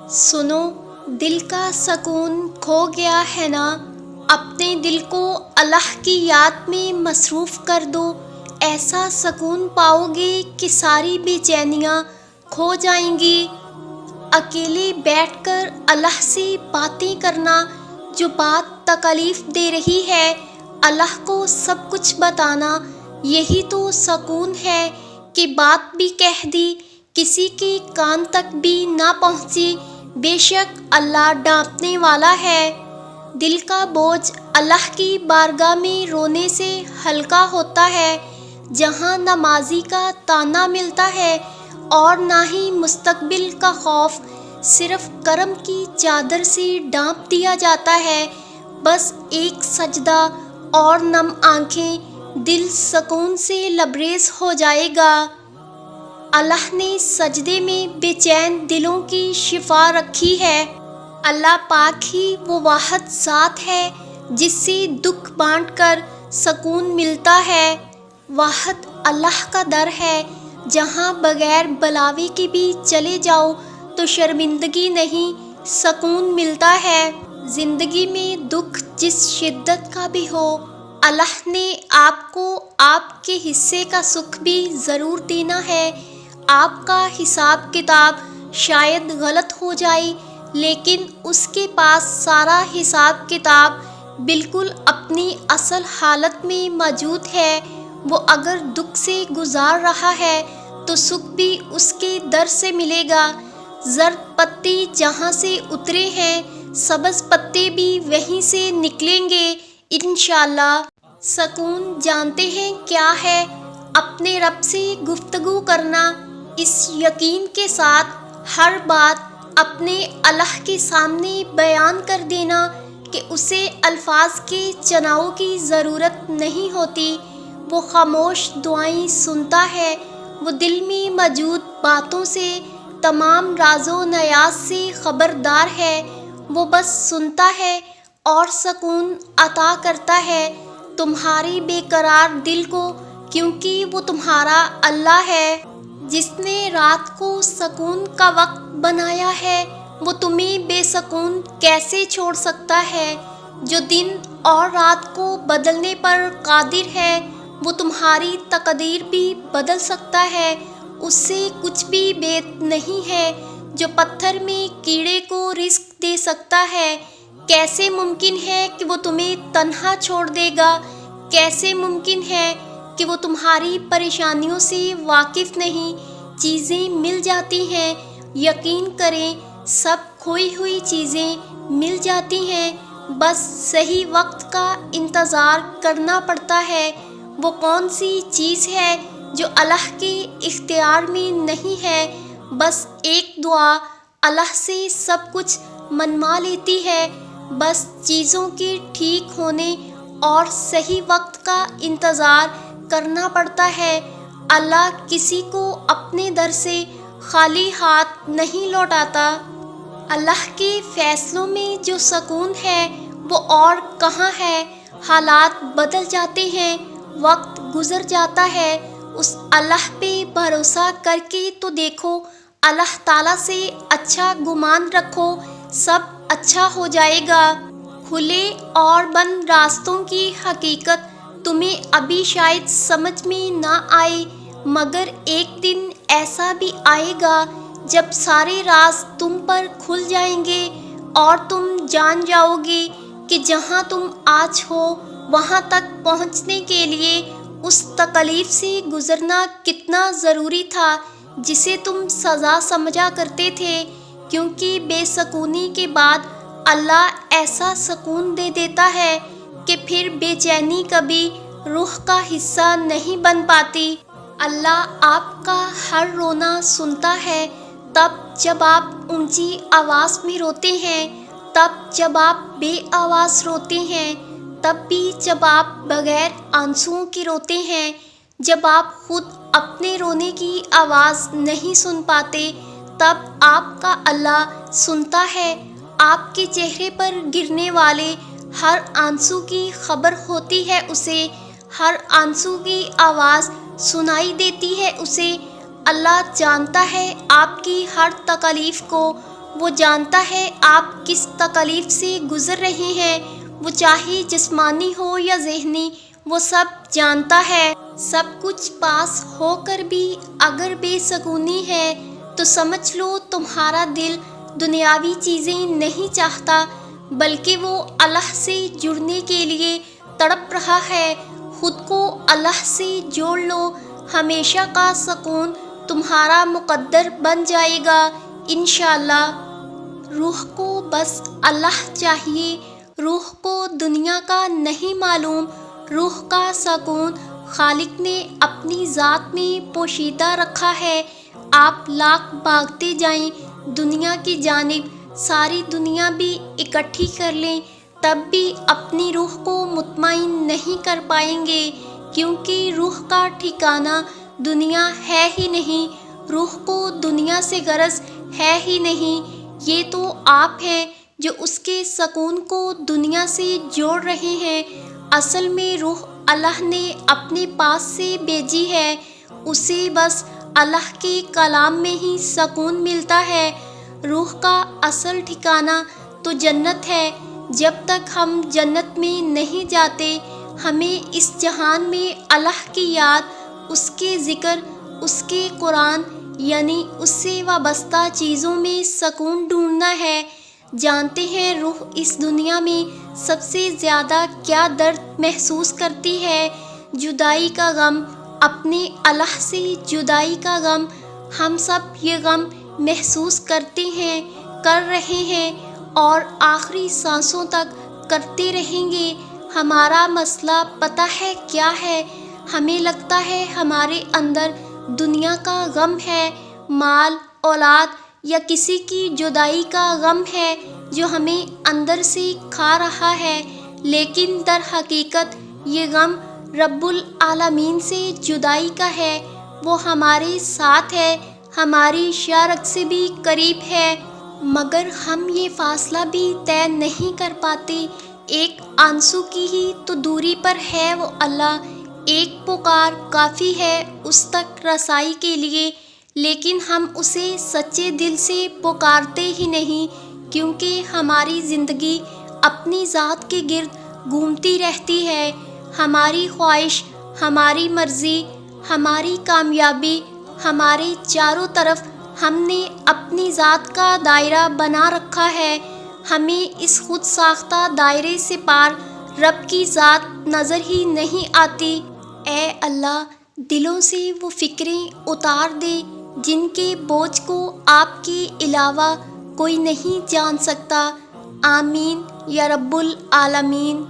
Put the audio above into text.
سنو، دل کا سکون کھو گیا ہے نا؟ اپنے دل کو اللہ کی یاد میں مصروف کر دو، ایسا سکون پاؤ گے کہ ساری بے چینیاں کھو جائیں گی۔ اکیلے بیٹھ کر اللہ سے باتیں کرنا، جو بات تکلیف دے رہی ہے اللہ کو سب کچھ بتانا، یہی تو سکون ہے کہ بات بھی کہہ دی، کسی کے کان تک بھی نہ پہنچی، بے شک اللہ ڈانٹنے والا ہے۔ دل کا بوجھ اللہ کی بارگاہ میں رونے سے ہلکا ہوتا ہے، جہاں نمازی کا تانا ملتا ہے اور نہ ہی مستقبل کا خوف، صرف کرم کی چادر سے ڈھانپ دیا جاتا ہے۔ بس ایک سجدہ اور نم آنکھیں، دل سکون سے لبریز ہو جائے گا۔ اللہ نے سجدے میں بے چین دلوں کی شفا رکھی ہے۔ اللہ پاک ہی وہ واحد ذات ہے جس سے دکھ بانٹ کر سکون ملتا ہے۔ واحد اللہ کا در ہے، جہاں بغیر بلاوے کے بھی چلے جاؤ تو شرمندگی نہیں، سکون ملتا ہے۔ زندگی میں دکھ جس شدت کا بھی ہو، اللہ نے آپ کو آپ کے حصے کا سکھ بھی ضرور دینا ہے۔ آپ کا حساب کتاب شاید غلط ہو جائے، لیکن اس کے پاس سارا حساب کتاب بالکل اپنی اصل حالت میں موجود ہے۔ وہ اگر دکھ سے گزار رہا ہے تو سکھ بھی اس کے در سے ملے گا۔ زرد پتے جہاں سے اترے ہیں، سبز پتے بھی وہیں سے نکلیں گے انشاءاللہ۔ سکون جانتے ہیں کیا ہے؟ اپنے رب سے گفتگو کرنا، اس یقین کے ساتھ ہر بات اپنے اللہ کے سامنے بیان کر دینا کہ اسے الفاظ کے چناؤ کی ضرورت نہیں ہوتی۔ وہ خاموش دعائیں سنتا ہے، وہ دل میں موجود باتوں سے، تمام راز و نیاز سے خبردار ہے۔ وہ بس سنتا ہے اور سکون عطا کرتا ہے تمہارے بے قرار دل کو، کیونکہ وہ تمہارا اللہ ہے۔ جس نے رات کو سکون کا وقت بنایا ہے، وہ تمہیں بے سکون کیسے چھوڑ سکتا ہے؟ جو دن اور رات کو بدلنے پر قادر ہے، وہ تمہاری تقدیر بھی بدل سکتا ہے، اس سے کچھ بھی بید نہیں ہے۔ جو پتھر میں کیڑے کو رزق دے سکتا ہے، کیسے ممکن ہے کہ وہ تمہیں تنہا چھوڑ دے گا؟ کیسے ممکن ہے کہ وہ تمہاری پریشانیوں سے واقف نہیں؟ چیزیں مل جاتی ہیں، یقین کریں سب کھوئی ہوئی چیزیں مل جاتی ہیں، بس صحیح وقت کا انتظار کرنا پڑتا ہے۔ وہ کون سی چیز ہے جو اللہ کے اختیار میں نہیں ہے؟ بس ایک دعا اللہ سے سب کچھ منوا لیتی ہے۔ بس چیزوں کے ٹھیک ہونے اور صحیح وقت کا انتظار کرنا پڑتا ہے۔ اللہ کسی کو اپنے در سے خالی ہاتھ نہیں لوٹاتا۔ اللہ کے فیصلوں میں جو سکون ہے وہ اور کہاں ہے؟ حالات بدل جاتے ہیں، وقت گزر جاتا ہے، اس اللہ پہ بھروسہ کر کے تو دیکھو، اللہ تعالیٰ سے اچھا گمان رکھو، سب اچھا ہو جائے گا۔ کھلے اور بند راستوں کی حقیقت تمہیں ابھی شاید سمجھ میں نہ آئے، مگر ایک دن ایسا بھی آئے گا جب سارے راز تم پر کھل جائیں گے اور تم جان جاؤ گے کہ جہاں تم آج ہو وہاں تک پہنچنے کے لیے اس تکلیف سے گزرنا کتنا ضروری تھا جسے تم سزا سمجھا کرتے تھے، کیونکہ بے سکونی کے بعد اللہ ایسا سکون دے دیتا ہے کہ پھر بے چینی کبھی روح کا حصہ نہیں بن پاتی۔ اللہ آپ کا ہر رونا سنتا ہے، تب جب آپ اونچی آواز میں روتے ہیں، تب جب آپ بے آواز روتے ہیں، تب بھی جب آپ بغیر آنسوؤں کے روتے ہیں، جب آپ خود اپنے رونے کی آواز نہیں سن پاتے، تب آپ کا اللہ سنتا ہے۔ آپ کے چہرے پر گرنے والے ہر آنسو کی خبر ہوتی ہے اسے، ہر آنسو کی آواز سنائی دیتی ہے اسے۔ اللہ جانتا ہے آپ کی ہر تکلیف کو، وہ جانتا ہے آپ کس تکلیف سے گزر رہے ہیں، وہ چاہے جسمانی ہو یا ذہنی، وہ سب جانتا ہے۔ سب کچھ پاس ہو کر بھی اگر بے سکونی ہے تو سمجھ لو تمہارا دل دنیاوی چیزیں نہیں چاہتا، بلکہ وہ اللہ سے جڑنے کے لیے تڑپ رہا ہے۔ خود کو اللہ سے جوڑ لو، ہمیشہ کا سکون تمہارا مقدر بن جائے گا انشاءاللہ۔ روح کو بس اللہ چاہیے، روح کو دنیا کا نہیں معلوم، روح کا سکون خالق نے اپنی ذات میں پوشیدہ رکھا ہے۔ آپ لاکھ بھاگتے جائیں دنیا کی جانب، ساری دنیا بھی اکٹھی کر لیں، تب بھی اپنی روح کو مطمئن نہیں کر پائیں گے، کیونکہ روح کا ٹھکانہ دنیا ہے ہی نہیں، روح کو دنیا سے غرض ہے ہی نہیں۔ یہ تو آپ ہیں جو اس کے سکون کو دنیا سے جوڑ رہے ہیں۔ اصل میں روح اللہ نے اپنے پاس سے بھیجی ہے، اسے بس اللہ کے کلام میں ہی سکون ملتا ہے۔ روح کا اصل ٹھکانہ تو جنت ہے۔ جب تک ہم جنت میں نہیں جاتے، ہمیں اس جہان میں اللہ کی یاد، اس کے ذکر، اس کے قرآن یعنی اس سے وابستہ چیزوں میں سکون ڈھونڈنا ہے۔ جانتے ہیں روح اس دنیا میں سب سے زیادہ کیا درد محسوس کرتی ہے؟ جدائی کا غم، اپنے اللہ سے جدائی کا غم۔ ہم سب یہ غم محسوس کرتے ہیں، کر رہے ہیں اور آخری سانسوں تک کرتے رہیں گے۔ ہمارا مسئلہ پتہ ہے کیا ہے؟ ہمیں لگتا ہے ہمارے اندر دنیا کا غم ہے، مال، اولاد یا کسی کی جدائی کا غم ہے جو ہمیں اندر سے کھا رہا ہے، لیکن در حقیقت یہ غم رب العالمین سے جدائی کا ہے۔ وہ ہمارے ساتھ ہے، ہماری شرک سے بھی قریب ہے، مگر ہم یہ فاصلہ بھی طے نہیں کر پاتے۔ ایک آنسو کی ہی تو دوری پر ہے وہ اللہ، ایک پکار کافی ہے اس تک رسائی کے لیے، لیکن ہم اسے سچے دل سے پکارتے ہی نہیں، کیونکہ ہماری زندگی اپنی ذات کے گرد گھومتی رہتی ہے۔ ہماری خواہش، ہماری مرضی، ہماری کامیابی، ہمارے چاروں طرف ہم نے اپنی ذات کا دائرہ بنا رکھا ہے۔ ہمیں اس خود ساختہ دائرے سے پار رب کی ذات نظر ہی نہیں آتی۔ اے اللہ، دلوں سے وہ فکریں اتار دے جن کے بوجھ کو آپ کے علاوہ کوئی نہیں جان سکتا۔ آمین یا رب العالمین۔